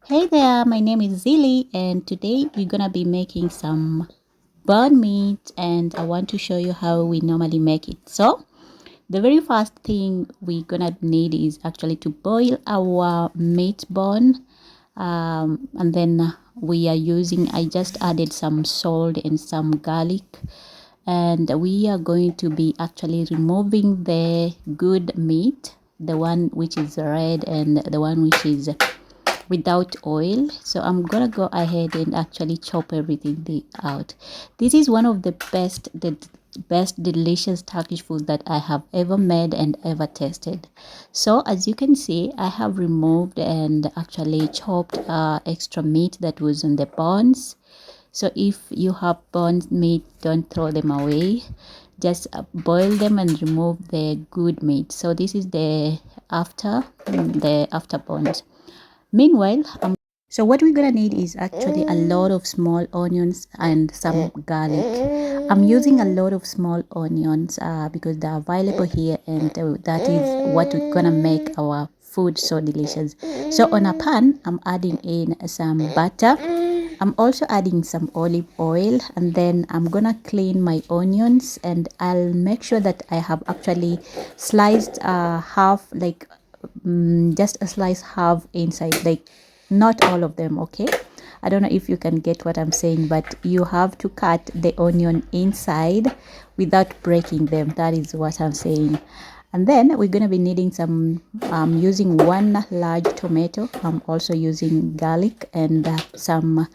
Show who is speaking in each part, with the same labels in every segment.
Speaker 1: Hey there, my name is Zilly, and today we're gonna be making some bun meat, and I want to show you how we normally make it. So, the very first thing we're gonna need is actually to boil our meat bun, and then we are using, I just added some salt and some garlic, and we are going to be actually removing the good meat, the one which is red and the one which is without oil. So I'm gonna go ahead and actually chop everything out. This is one of the best delicious Turkish food that I have ever made and ever tasted. So as you can see, I have removed and actually chopped extra meat that was on the bones. So if you have bones meat, don't throw them away, just boil them and remove the good meat. So this is the after bones. Meanwhile, so what we're gonna need is actually a lot of small onions and some garlic. I'm using a lot of small onions because they're available here, and that is what we're gonna make our food so delicious. So on a pan, I'm adding in some butter. I'm also adding some olive oil, and then I'm gonna clean my onions, and I'll make sure that I have actually sliced half, like just a slice half inside, like not all of them. Okay, I don't know if you can get what I'm saying, but you have to cut the onion inside without breaking them. That is what I'm saying. And then we're going to be needing some, using one large tomato. I'm also using garlic and some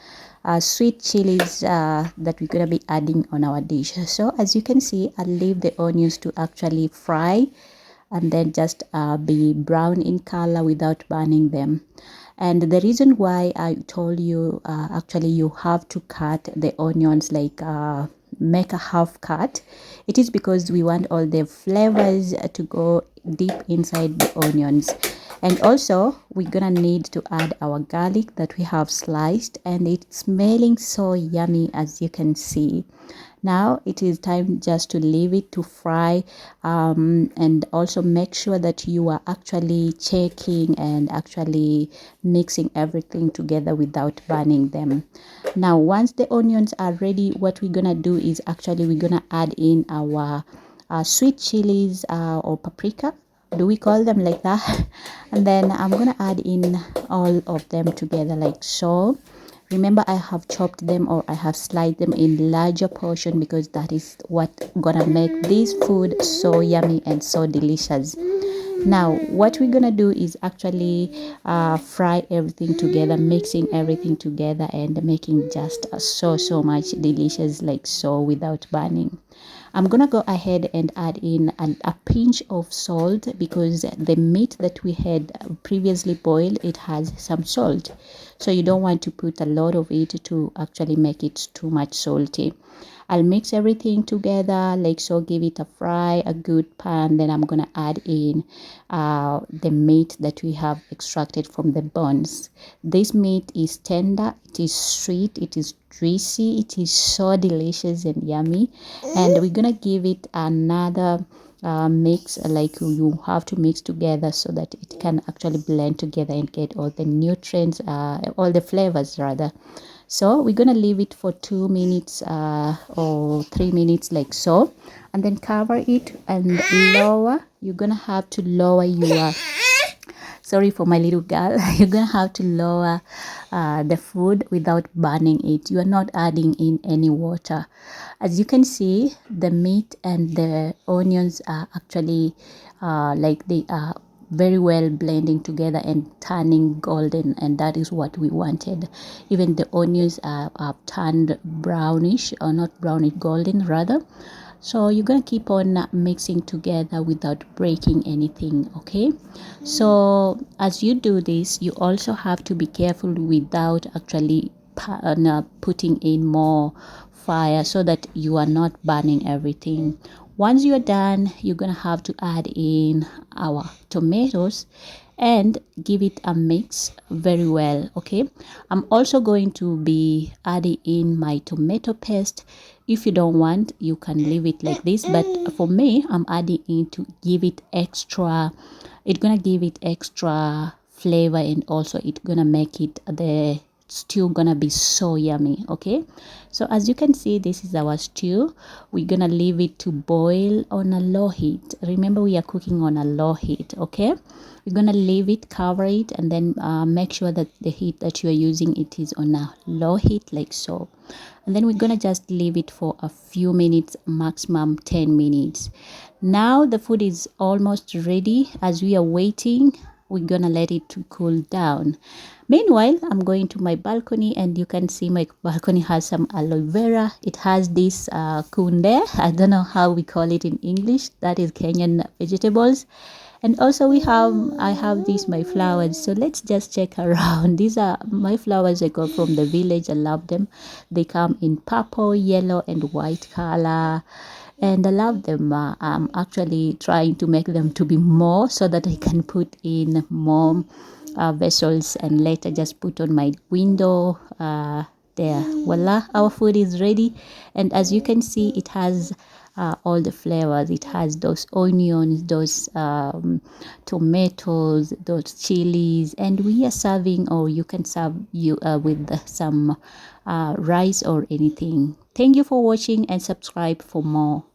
Speaker 1: sweet chilies that we're going to be adding on our dish. So as you can see, I'll leave the onions to actually fry and then just be brown in color without burning them. And the reason why I told you actually you have to cut the onions, like make a half cut, it is because we want all the flavors to go deep inside the onions. And also we're gonna need to add our garlic that we have sliced, and it's smelling so yummy, as you can see. Now it is time just to leave it to fry, and also make sure that you are actually checking and actually mixing everything together without burning them. Now once the onions are ready, what we're gonna do is actually we're gonna add in our sweet chilies, or paprika, do we call them like that? And then I'm gonna add in all of them together like so. Remember, I have chopped them, or I have sliced them in larger portion, because that is what gonna make this food so yummy and so delicious. Now what we're gonna do is actually fry everything together, mixing everything together and making just so much delicious, like so, without burning. I'm gonna go ahead and add in a pinch of salt, because the meat that we had previously boiled, it has some salt, so you don't want to put a lot of it to actually make it too much salty. I'll mix everything together like so, give it a fry, a good pan. Then I'm gonna add in the meat that we have extracted from the bones. This meat is tender, it is sweet, it is juicy, it is so delicious and yummy. And we're gonna give it another mix, like you have to mix together so that it can actually blend together and get all the nutrients, all the flavors rather. So we're gonna leave it for 2 minutes or 3 minutes like so, and then cover it and lower. You're gonna have to lower your, sorry for my little girl, you're gonna have to lower the food without burning it. You are not adding in any water. As you can see, the meat and the onions are actually like they are very well blending together and turning golden, and that is what we wanted. Even the onions are turned brownish, or not brownish, golden rather. So you're gonna keep on mixing together without breaking anything. Okay, so as you do this, you also have to be careful without actually putting in more fire, so that you are not burning everything. Once you're done, you're gonna have to add in our tomatoes and give it a mix very well. Okay, I'm also going to be adding in my tomato paste. If you don't want, you can leave it like this, but for me, I'm adding in to give it extra, it's gonna give it extra flavor, and also it's gonna make it the stew gonna be so yummy. Okay, so as you can see, this is our stew. We're gonna leave it to boil on a low heat. Remember, we are cooking on a low heat. Okay, we're gonna leave it, cover it, and then make sure that the heat that you are using, it is on a low heat, like so. And then we're gonna just leave it for a few minutes, maximum 10 minutes. Now the food is almost ready. As we are waiting, we're gonna let it to cool down. Meanwhile, I'm going to my balcony, and you can see my balcony has some aloe vera. It has this kunde, I don't know how we call it in English, that is Kenyan vegetables. And also I have these my flowers. So let's just check around. These are my flowers I got from the village. I love them. They come in purple, yellow, and white color, and I love them. I'm actually trying to make them to be more so that I can put in more vessels, and later just put on my window. There, voila, our food is ready. And as you can see, it has all the flavors. It has those onions, those tomatoes, those chilies, and we are serving, or you can serve you with some rice or anything. Thank you for watching, and subscribe for more.